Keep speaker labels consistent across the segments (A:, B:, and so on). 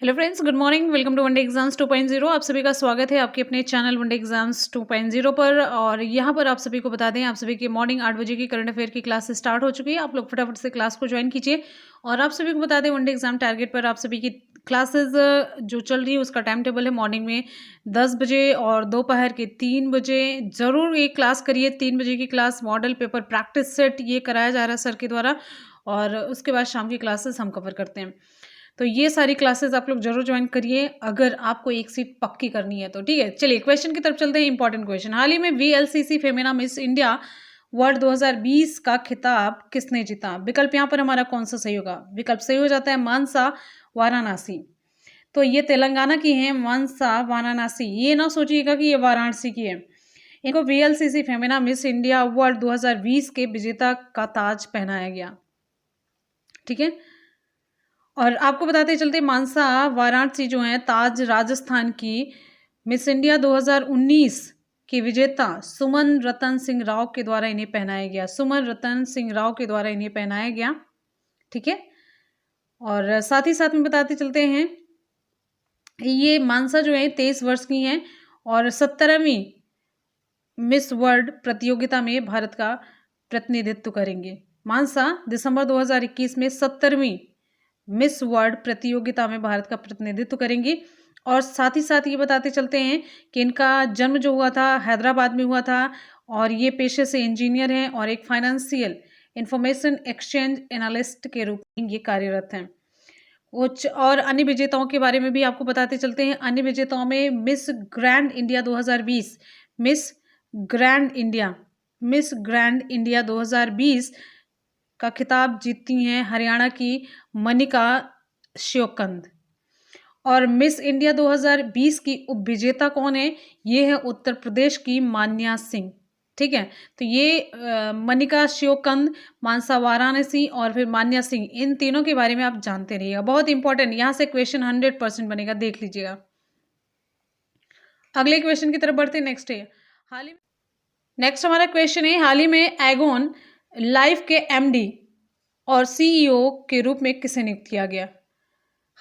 A: Hello friends, good morning. Welcome to one day exams 2.0। आप सभी का स्वागत है आपके अपने चैनल वनडे एग्जाम्स 2.0 पर। और यहाँ पर आप सभी को बता दें, आप सभी की मॉर्निंग 8 बजे की करंट अफेयर की क्लास स्टार्ट हो चुकी है। आप लोग फटाफट से क्लास को ज्वाइन कीजिए। और आप सभी को बता दें, वनडे एग्जाम टारगेट पर आप सभी की क्लासेज जो चल रही है उसका टाइम टेबल है। मॉर्निंग में 10 बजे और दोपहर के 3 बजे ज़रूर एक क्लास करिए। 3 बजे की class model paper practice set ये कराया जा रहा है सर के द्वारा, और उसके बाद शाम की क्लासेस हम कवर करते हैं। तो ये सारी क्लासेस आप लोग जरूर ज्वाइन करिए अगर आपको एक सीट पक्की करनी है तो। ठीक है, चलिए क्वेश्चन की तरफ चलते हैं। Important question. हाल ही में VLCC Femina miss India world 2020 का खिताब किसने जीता? विकल्प यहाँ पर हमारा कौन सा सही होगा? विकल्प सही हो जाता है मानसा वाराणसी। तो ये तेलंगाना की है, मानसा वाराणसी। ये ना सोचिएगा कि ये वाराणसी की है। इनको VLCC Femina miss India world 2020 के विजेता का ताज पहनाया गया। ठीक है, और आपको बताते चलते मानसा वाराणसी जो है ताज राजस्थान की मिस इंडिया 2019 की विजेता सुमन रतन सिंह राव के द्वारा इन्हें पहनाया गया। सुमन रतन सिंह राव के द्वारा इन्हें पहनाया गया। ठीक है, और साथ ही साथ में बताते चलते हैं ये मानसा जो है 23 वर्ष की हैं और 17वीं मिस वर्ल्ड प्रतियोगिता में भारत का प्रतिनिधित्व करेंगे। मानसा दिसंबर 2021 में 70वीं मिस वर्ल्ड प्रतियोगिता में भारत का प्रतिनिधित्व करेंगी। और साथ ही साथ ये बताते चलते हैं कि इनका जन्म जो हुआ था हैदराबाद में हुआ था, और ये पेशे से इंजीनियर हैं और एक फाइनेंशियल इंफॉर्मेशन एक्सचेंज एनालिस्ट के रूप में ये कार्यरत हैं। उच्च और अन्य विजेताओं के बारे में भी आपको बताते चलते हैं। अन्य विजेताओं में miss grand India 2020, miss grand India miss grand India 2020 का खिताब जीतती हैं हरियाणा की मनिका श्योकंद। और मिस इंडिया 2020 की उपविजेता कौन है? ये है उत्तर प्रदेश की मान्या सिंह। ठीक है, तो ये मनिका श्योकंद, मानसा वाराणसी और फिर मान्या सिंह, इन तीनों के बारे में आप जानते रहिएगा। बहुत इंपॉर्टेंट, यहाँ से क्वेश्चन 100% बनेगा, देख लीजिएगा। अगले क्वेश्चन की तरफ बढ़ते हैं। नेक्स्ट है हाल ही नेक्स्ट हमारा क्वेश्चन है, हाल ही में एगोन लाइफ के एमडी और सीईओ के रूप में किसे नियुक्त किया गया?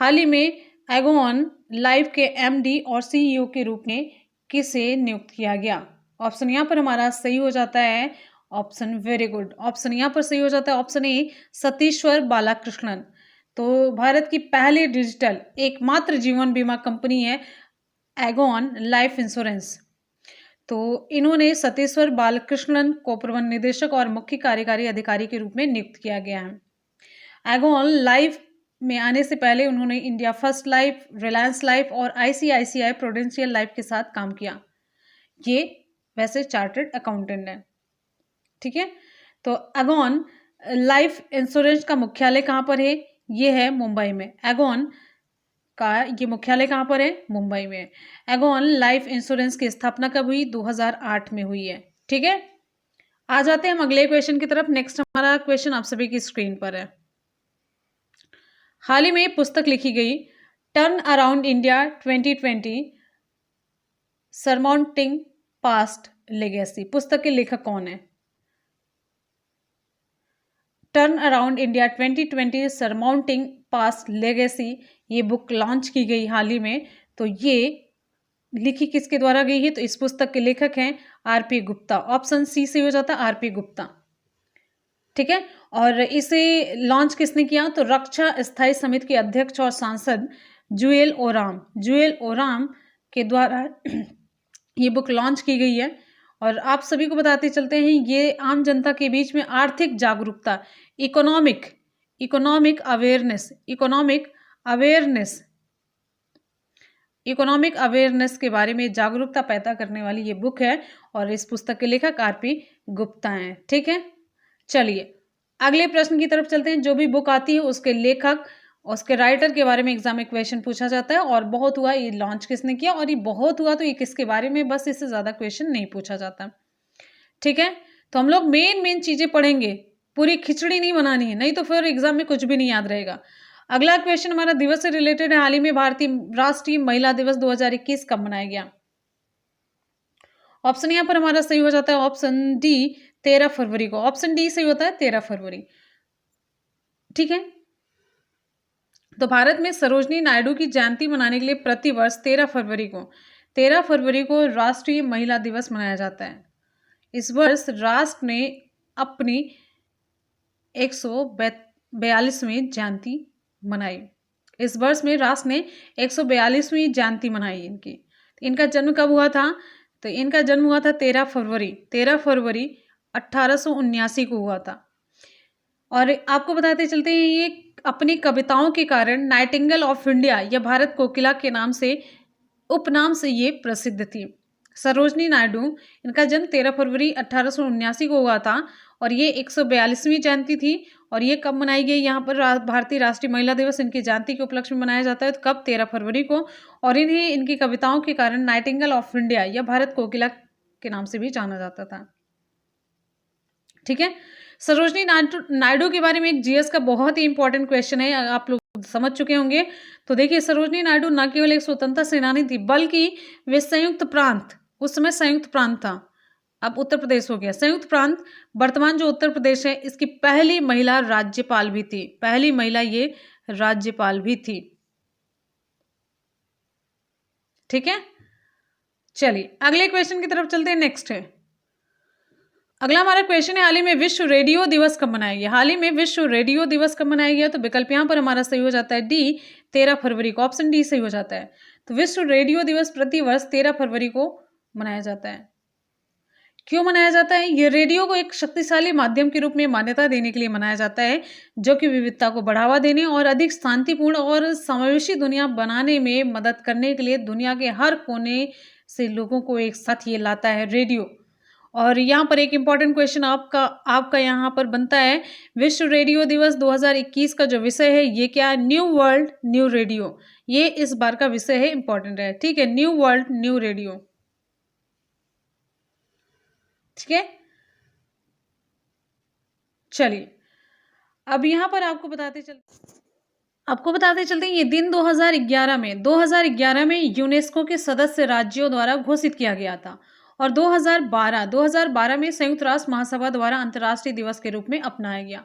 A: हाल ही में एगोन लाइफ के एमडी और सीईओ के रूप में किसे नियुक्त किया गया? ऑप्शन यहाँ पर हमारा सही हो जाता है ऑप्शन, वेरी गुड, ऑप्शन यहाँ पर सही हो जाता है ऑप्शन ए, सतीश्वर बालाकृष्णन। तो भारत की पहली डिजिटल एकमात्र जीवन बीमा कंपनी है एगोन लाइफ इंश्योरेंस। तो इन्होंने सतीश्वर बालकृष्णन को प्रबंध निदेशक और मुख्य कार्यकारी अधिकारी के रूप में नियुक्त किया गया है। एगोन लाइफ में आने से पहले उन्होंने India first life, Reliance life और आईसीआईसीआई प्रूडेंशियल लाइफ के साथ काम किया। ये वैसे चार्टर्ड अकाउंटेंट है। ठीक है, तो एगोन लाइफ इंश्योरेंस का मुख्यालय कहाँ पर है? ये है मुंबई में। एगोन का ये मुख्यालय कहाँ पर है? मुंबई में। एगोन लाइफ इंश्योरेंस की स्थापना कब हुई? 2008 में हुई है। ठीक है, आ जाते हैं हम अगले क्वेश्चन की तरफ। नेक्स्ट हमारा क्वेश्चन आप सभी की स्क्रीन पर है। हाल ही में पुस्तक लिखी गई turn around India 2020 surmounting past legacy. पुस्तक के लेखक कौन है? Turn around India 2020 surmounting past legacy, ये बुक लॉन्च की गई हाल ही में। तो ये लिखी किसके द्वारा गई है? तो इस पुस्तक के लेखक हैं आरपी गुप्ता। ऑप्शन सी से हो जाता है आरपी गुप्ता। ठीक है, और इसे लॉन्च किसने किया? तो रक्षा स्थायी समिति के अध्यक्ष और सांसद जुएल ओराम के द्वारा ये बुक लॉन्च की गई है। और आप सभी को बताते चलते हैं, ये आम जनता के बीच में आर्थिक जागरूकता, इकोनॉमिक अवेयरनेस के बारे में जागरूकता पैदा करने वाली ये बुक है। और इस पुस्तक के लेखक आरपी गुप्ता हैं। ठीक है, चलिए अगले प्रश्न की तरफ चलते हैं। जो भी बुक आती है उसके लेखक, उसके राइटर के बारे में एग्जाम में क्वेश्चन पूछा जाता है। और बहुत हुआ ये लॉन्च किसने किया, और ये बहुत हुआ तो ये किसके बारे में, बस इससे ज्यादा क्वेश्चन नहीं पूछा जाता। ठीक है, तो हम लोग मेन चीजें पढ़ेंगे, पूरी खिचड़ी नहीं बनानी है, नहीं तो फिर एग्जाम में कुछ भी नहीं याद रहेगा। अगला क्वेश्चन हमारा दिवस से रिलेटेड है। हाल ही में भारतीय राष्ट्रीय महिला दिवस 2021 कब मनाया गया? ऑप्शन यहाँ पर हमारा सही हो जाता है ऑप्शन डी, 13 फरवरी को। ऑप्शन डी सही होता है 13 फरवरी। ठीक है, तो भारत में सरोजनी नायडू की जयंती मनाने के लिए प्रतिवर्ष 13 फरवरी को राष्ट्रीय महिला दिवस मनाया जाता है। इस वर्ष राष्ट्र ने अपनी 142वीं जयंती मनाई। इस वर्ष में राष्ट्र ने 142वीं जयंती मनाई इनकी। इनका जन्म कब हुआ था? तो इनका जन्म हुआ था 13 फरवरी 1879 को हुआ था। और आपको बताते चलते हैं, ये अपनी कविताओं के कारण नाइटिंगेल ऑफ इंडिया या भारत कोकिला के नाम से उपनाम से ये प्रसिद्ध थी। सरोजनी नायडू, इनका जन्म 13 फरवरी 1879 को हुआ था और ये 142वीं जयंती थी। और ये कब मनाई गई? यहाँ पर भारतीय राष्ट्रीय महिला दिवस इनकी जयंती के उपलक्ष्य में मनाया जाता है। तो कब? 13 फरवरी को। और इन्हें इनकी कविताओं के कारण नाइटिंगेल ऑफ इंडिया या भारत कोकिला के नाम से भी जाना जाता था। ठीक है, सरोजनी नायडू के बारे में एक जीएस का बहुत ही इंपॉर्टेंट क्वेश्चन है, आप लोग समझ चुके होंगे। तो देखिए, सरोजनी नायडू न केवल एक स्वतंत्रता सेनानी थी, बल्कि वे संयुक्त प्रांत, उस समय संयुक्त प्रांत था, अब उत्तर प्रदेश हो गया, संयुक्त प्रांत वर्तमान जो उत्तर प्रदेश है, इसकी पहली महिला राज्यपाल भी थी। पहली महिला ये राज्यपाल भी थी। ठीक है, चलिए अगले क्वेश्चन की तरफ चलते हैं। नेक्स्ट है, अगला हमारा क्वेश्चन है, हाल ही में विश्व रेडियो दिवस कब मनाया गया? हाल ही में विश्व रेडियो दिवस कब मनाया गया? तो विकल्प यहाँ पर हमारा सही हो जाता है डी, 13 फरवरी को। ऑप्शन डी सही हो जाता है। तो विश्व रेडियो दिवस प्रतिवर्ष 13 फरवरी को मनाया जाता है। क्यों मनाया जाता है? ये रेडियो को एक शक्तिशाली माध्यम के रूप में मान्यता देने के लिए मनाया जाता है, जो कि विविधता को बढ़ावा देने और अधिक शांतिपूर्ण और समावेशी दुनिया बनाने में मदद करने के लिए दुनिया के हर कोने से लोगों को एक साथ ये लाता है रेडियो। और यहाँ पर एक इम्पॉर्टेंट क्वेश्चन आपका यहाँ पर बनता है, विश्व रेडियो दिवस 2021 का जो विषय है ये क्या है? न्यू वर्ल्ड न्यू रेडियो, ये इस बार का विषय है, इंपॉर्टेंट है। ठीक है, न्यू वर्ल्ड न्यू रेडियो। ठीक है, चलिए अब यहाँ पर आपको बताते चलते हैं, ये दिन 2011 में यूनेस्को के सदस्य राज्यों द्वारा घोषित किया गया था और 2012 में संयुक्त राष्ट्र महासभा द्वारा अंतर्राष्ट्रीय दिवस के रूप में अपनाया गया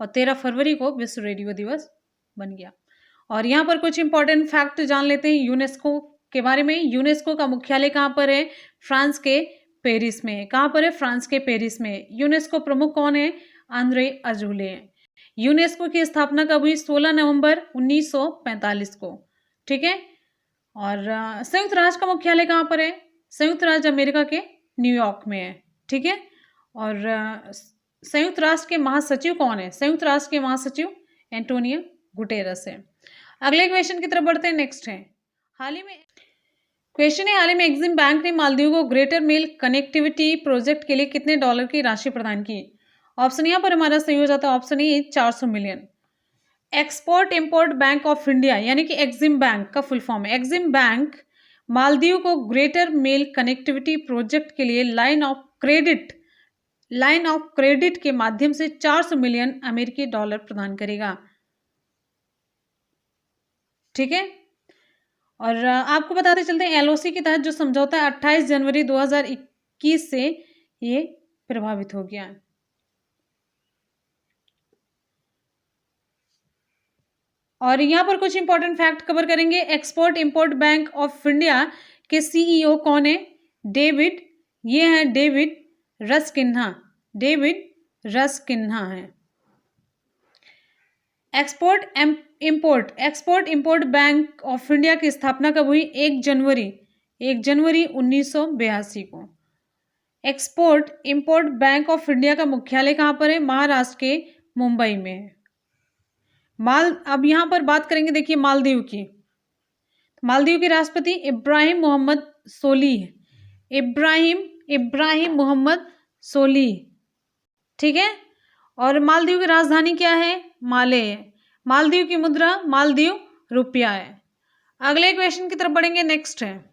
A: और 13 फरवरी को विश्व रेडियो दिवस बन गया। और यहाँ पर कुछ इंपॉर्टेंट फैक्ट जान लेते हैं यूनेस्को के बारे में। यूनेस्को का मुख्यालय कहाँ पर है? फ्रांस के पेरिस में। कहाँ पर है? फ्रांस के पेरिस में। यूनेस्को प्रमुख कौन है? आंद्रे अजूले हैं। यूनेस्को की स्थापना कब हुई? 16 नवंबर 1945 को। ठीक है, और संयुक्त राष्ट्र का मुख्यालय कहाँ पर है? संयुक्त राज्य अमेरिका के न्यूयॉर्क में है। ठीक है, और संयुक्त राष्ट्र के महासचिव कौन है? संयुक्त राष्ट्र के महासचिव एंटोनियो गुटेरस है। अगले क्वेश्चन की तरफ बढ़ते हैं। नेक्स्ट है, हाल ही में एक्सिम बैंक ने मालदीव को ग्रेटर मेल कनेक्टिविटी प्रोजेक्ट के लिए कितने डॉलर की राशि प्रदान की? ऑप्शन यहाँ पर हमारा सही हो जाता है, option A 400 million. Export import bank of India यानी कि एक्सिम बैंक का फुल फॉर्म है। एक्सिम बैंक मालदीव को ग्रेटर मेल कनेक्टिविटी प्रोजेक्ट के लिए लाइन ऑफ क्रेडिट के माध्यम से 400 मिलियन अमेरिकी डॉलर प्रदान करेगा। ठीक है, और आपको बताते चलते हैं, एलओसी के तहत जो समझौता है 28 जनवरी 2021 से ये प्रभावित हो गया है। और यहाँ पर कुछ इंपॉर्टेंट फैक्ट कवर करेंगे। Export import bank of India के सीईओ कौन है? डेविड रस्किन्हा है। Export import bank of India की स्थापना कब हुई? 1 जनवरी 1982 को। Export import bank of India का मुख्यालय कहाँ पर है? महाराष्ट्र के मुंबई में है। अब यहां पर बात करेंगे, देखिए मालदीव की। मालदीव के राष्ट्रपति इब्राहिम मोहम्मद सोली। ठीक है, और मालदीव की राजधानी क्या है? माले है। मालदीव की मुद्रा मालदीव रुपया है। अगले क्वेश्चन की तरफ बढ़ेंगे। नेक्स्ट है,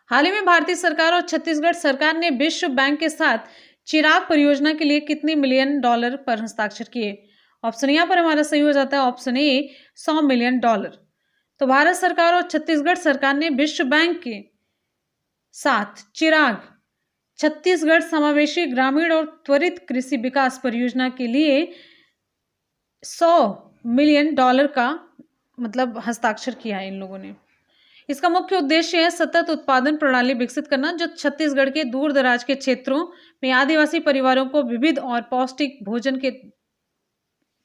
A: हाल ही में भारतीय सरकार और छत्तीसगढ़ सरकार ने विश्व बैंक के साथ चिराग परियोजना के लिए कितने मिलियन डॉलर पर हस्ताक्षर किए? ऑप्शन यहाँ पर हमारा सही हो जाता है, ऑप्शन ए 100 मिलियन डॉलर। तो भारत सरकार और छत्तीसगढ़ सरकार ने विश्व बैंक के साथ चिराग छत्तीसगढ़ समावेशी ग्रामीण और त्वरित कृषि विकास परियोजना के लिए 100 मिलियन डॉलर का मतलब हस्ताक्षर किया है इन लोगों ने। इसका मुख्य उद्देश्य है सतत उत्पादन प्रणाली विकसित करना, जो छत्तीसगढ़ के दूर दराज के क्षेत्रों में आदिवासी परिवारों को विविध और पौष्टिक भोजन के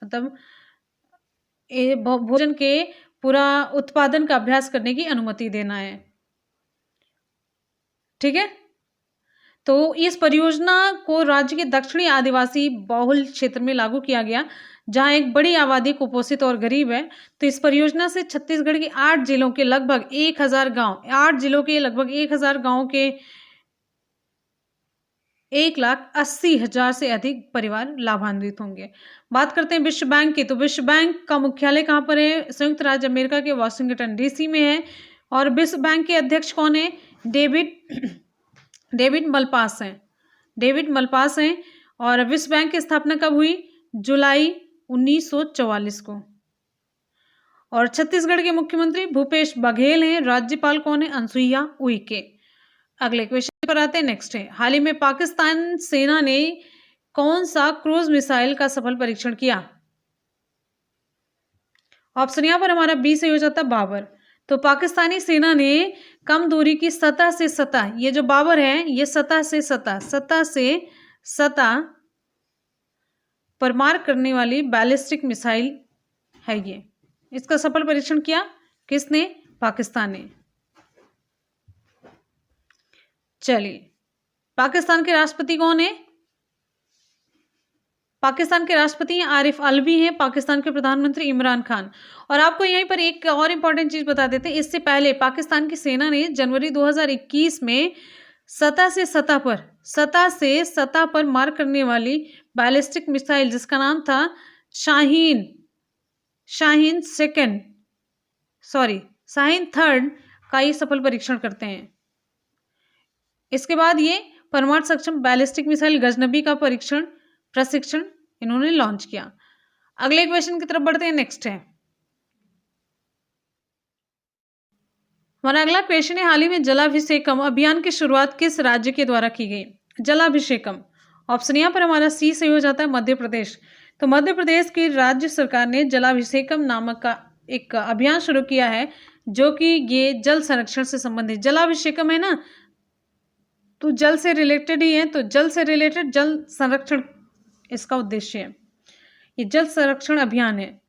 A: मतलब भोजन के पूरा उत्पादन का अभ्यास करने की अनुमति देना है। ठीक है, तो इस परियोजना को राज्य के दक्षिणी आदिवासी बहुल क्षेत्र में लागू किया गया, जहां एक बड़ी आबादी कुपोषित और गरीब है। तो इस परियोजना से छत्तीसगढ़ के 8 जिलों के लगभग 1000 गांव, 8 जिलों के लगभग 1000 गांवों के 1,80,000 से अधिक परिवार लाभान्वित होंगे। बात करते हैं विश्व बैंक की, तो विश्व बैंक का मुख्यालय कहाँ पर है? संयुक्त राज्य अमेरिका के वाशिंगटन डीसी में है। और विश्व बैंक के अध्यक्ष कौन है? डेविड मलपास हैं। डेविड मलपास हैं। और विश्व बैंक की स्थापना कब हुई? जुलाई 1944 को। और छत्तीसगढ़ के मुख्यमंत्री भूपेश बघेल हैं। राज्यपाल कौन है? अनसुईया उइके। अगले क्वेश्चन पर आते हैं। नेक्स्ट है, हाल ही में पाकिस्तान सेना ने कौन सा क्रूज मिसाइल का सफल परीक्षण किया? ऑप्शन यहां पर हमारा बी से हो जाता है बाबर। तो पाकिस्तानी सेना ने कम दूरी की सतह से सतह, ये जो बाबर है ये सतह से सतह पर मार करने वाली बैलिस्टिक मिसाइल है। ये इसका सफल परीक्षण किया किसने? पाकिस्तान ने। चलिए, पाकिस्तान के राष्ट्रपति कौन है? पाकिस्तान के राष्ट्रपति आरिफ अलवी हैं। पाकिस्तान के प्रधानमंत्री इमरान खान। और आपको यहीं पर एक और इंपॉर्टेंट चीज बता देते हैं, इससे पहले पाकिस्तान की सेना ने जनवरी 2021 में सतह से सतह पर मार करने वाली बैलिस्टिक मिसाइल, जिसका नाम था शाहीन थर्ड का ये सफल परीक्षण करते हैं। इसके बाद ये परमाणु सक्षम बैलिस्टिक मिसाइल गजनबी का प्रशिक्षण इन्होंने लॉन्च किया। अगले क्वेश्चन की तरफ बढ़ते हैं। नेक्स्ट है हमारा अगला क्वेश्चन है, हाल ही में जलाभिषेकम अभियान की शुरुआत किस राज्य के द्वारा की गई? जलाभिषेकम, ऑप्शन यहां पर हमारा सी से हो जाता है मध्य प्रदेश। तो मध्य प्रदेश की राज्य सरकार ने जलाभिषेकम नामक का एक अभियान शुरू किया है, जो कि ये जल संरक्षण से संबंधित, जलाभिषेकम है ना, तो जल से रिलेटेड ही है। तो जल से रिलेटेड जल संरक्षण इसका उद्देश्य है। ये जल संरक्षण अभियान है,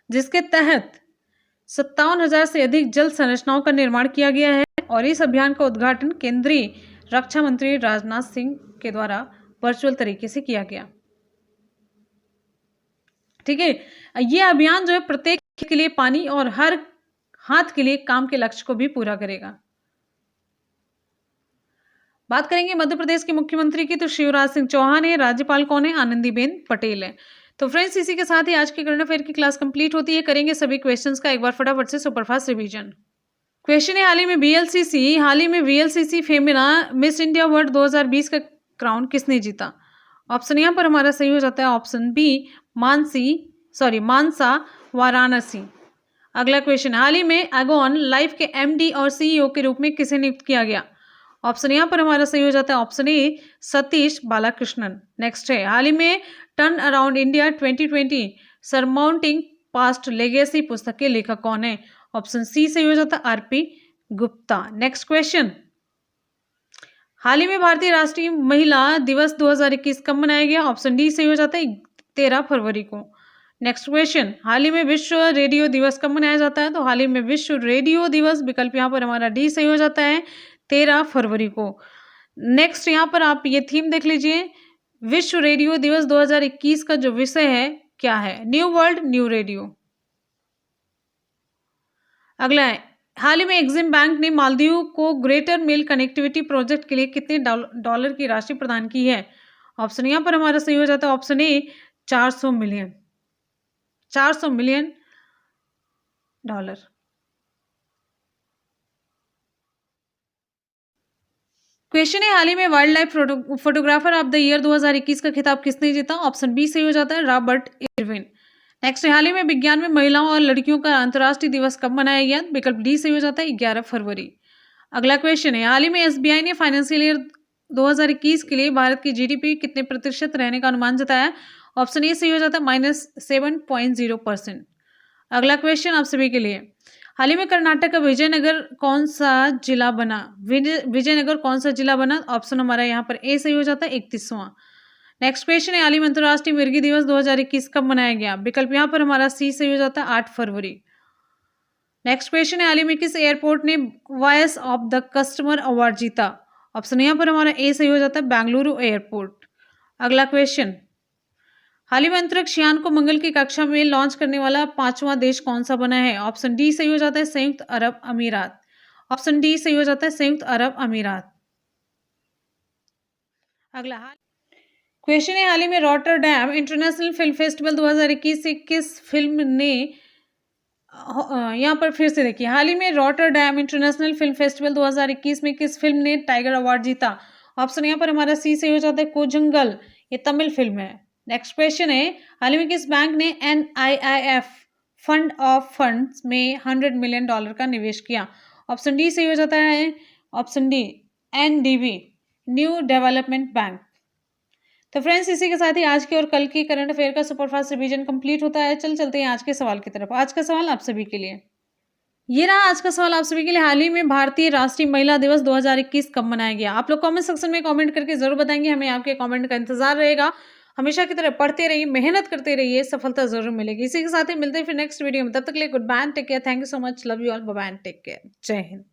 A: जिसके तहत 57,000 से अधिक जल संरचनाओं का निर्माण किया गया है। और इस अभियान का उद्घाटन केंद्रीय रक्षा मंत्री राजनाथ सिंह के द्वारा वर्चुअल तरीके से किया गया। ठीक है, यह अभियान जो है प्रत्येक के लिए पानी और हर हाथ के लिए काम के लक्ष्य को भी पूरा करेगा। बात करेंगे मध्य प्रदेश के मुख्यमंत्री की, तो शिवराज सिंह चौहान है। राज्यपाल कौन है? आनंदीबेन पटेल है। तो फ्रेंड्स, इसी के साथ ही आज की करंट अफेयर की क्लास कंप्लीट होती है। करेंगे सभी क्वेश्चंस का एक बार फटाफट से सुपरफास्ट रिवीजन। क्वेश्चन है, हाल ही में VLCC Femina miss India world 2020 का क्राउन किसने जीता? ऑप्शन यहां पर हमारा सही हो जाता है ऑप्शन बी, मानसा वाराणसी। अगला क्वेश्चन, हाल ही में एगोन लाइफ के एमडी और सीईओ के रूप में किसे नियुक्त किया गया? ऑप्शन यहां पर हमारा सही हो जाता है option A, Satish Balakrishnan. Next है, हाल ही में turn around India 2020 surmounting past legacy पुस्तक के लेखक कौन है? ऑप्शन सी से हो जाता है आरपी गुप्ता। नेक्स्ट क्वेश्चन, हाल ही में भारतीय राष्ट्रीय महिला दिवस 2021 कब मनाया गया? ऑप्शन डी से हो जाता है 13 फरवरी को। नेक्स्ट क्वेश्चन, हाल ही में विश्व रेडियो दिवस कब मनाया जाता है? तो हाल ही में विश्व रेडियो दिवस, विकल्प यहाँ पर हमारा डी सही हो जाता है 13 फरवरी को। नेक्स्ट यहाँ पर आप ये थीम देख लीजिए, विश्व रेडियो दिवस 2021 का जो विषय है क्या है? New world new radio. अगला है, हाल ही में एक्सिम बैंक ने मालदीव को ग्रेटर मेल कनेक्टिविटी प्रोजेक्ट के लिए कितने डॉलर की राशि प्रदान की है? ऑप्शन यहाँ पर हमारा सही हो जाता है ऑप्शन ए, 400 मिलियन डॉलर। क्वेश्चन है, हाल ही में wild life photographer of the year 2021 का खिताब किसने जीता? ऑप्शन बी सही हो जाता है रॉबर्ट इरविन। नेक्स्ट, हाल ही में विज्ञान में महिलाओं और लड़कियों का अंतर्राष्ट्रीय दिवस कब मनाया गया? विकल्प डी सही हो जाता है 11 फरवरी। अगला क्वेश्चन है, हाल ही में एसबीआई ने फाइनेंशियल ईयर 2021 के लिए भारत की जीडीपी कितने प्रतिशत रहने का अनुमान जताया? ऑप्शन ए सही हो जाता है -7.0%। अगला क्वेश्चन आप सभी के लिए, हाल ही में कर्नाटक का विजयनगर कौन सा जिला बना? विजयनगर कौन सा जिला बना? ऑप्शन हमारा यहाँ पर ए सही हो जाता है, 31वां। नेक्स्ट क्वेश्चन है, हाल ही में अंतर्राष्ट्रीय मिर्गी दिवस 2021 कब मनाया गया? विकल्प यहाँ पर हमारा सी सही हो जाता है, 8 फरवरी। नेक्स्ट क्वेश्चन है, हाल ही में किस एयरपोर्ट ने voice of the customer award जीता? ऑप्शन यहाँ पर हमारा ए सही हो जाता है, बेंगलुरु एयरपोर्ट। अगला क्वेश्चन, हाल ही में अंतरिक्ष यान को मंगल की कक्षा में लॉन्च करने वाला 5वां देश कौन सा बना है? ऑप्शन डी सही हो जाता है, संयुक्त अरब अमीरात। ऑप्शन डी सही हो जाता है, संयुक्त अरब अमीरात। अगला क्वेश्चन है, हाल ही में रॉटरडैम इंटरनेशनल फिल्म फेस्टिवल 2021 से किस फिल्म ने, यहाँ पर फिर से देखिए, हाल ही में रॉटरडैम इंटरनेशनल फिल्म फेस्टिवल 2021 में किस फिल्म ने टाइगर अवार्ड जीता? ऑप्शन यहाँ पर हमारा सी सही हो जाता है, कोजंगल। ये तमिल फिल्म है। नेक्स्ट क्वेश्चन है, हाल ही में किस बैंक ने NIIF फंड ऑफ फंड्स में $100 मिलियन का निवेश किया? ऑप्शन डी सही हो जाता है, option D NDB, new development bank. तो फ्रेंड्स, इसी के साथ ही आज के और कल की करंट अफेयर का सुपरफास्ट रिवीजन कंप्लीट होता है। चलते हैं आज के सवाल की तरफ। आज का सवाल आप सभी के लिए, ये रहा आज का सवाल आप सभी के लिए, हाल ही में भारतीय राष्ट्रीय महिला दिवस 2021 कब मनाया गया? आप लोग कमेंट सेक्शन में कमेंट करके जरूर बताएंगे, हमें आपके कमेंट का इंतजार रहेगा। हमेशा की तरह पढ़ते रहिए, मेहनत करते रहिए, सफलता जरूर मिलेगी। इसी के साथ ही मिलते हैं फिर नेक्स्ट वीडियो में। तब तक के लिए good bye, take care, thank you so much, love you all, bye bye, take care, जय हिंद।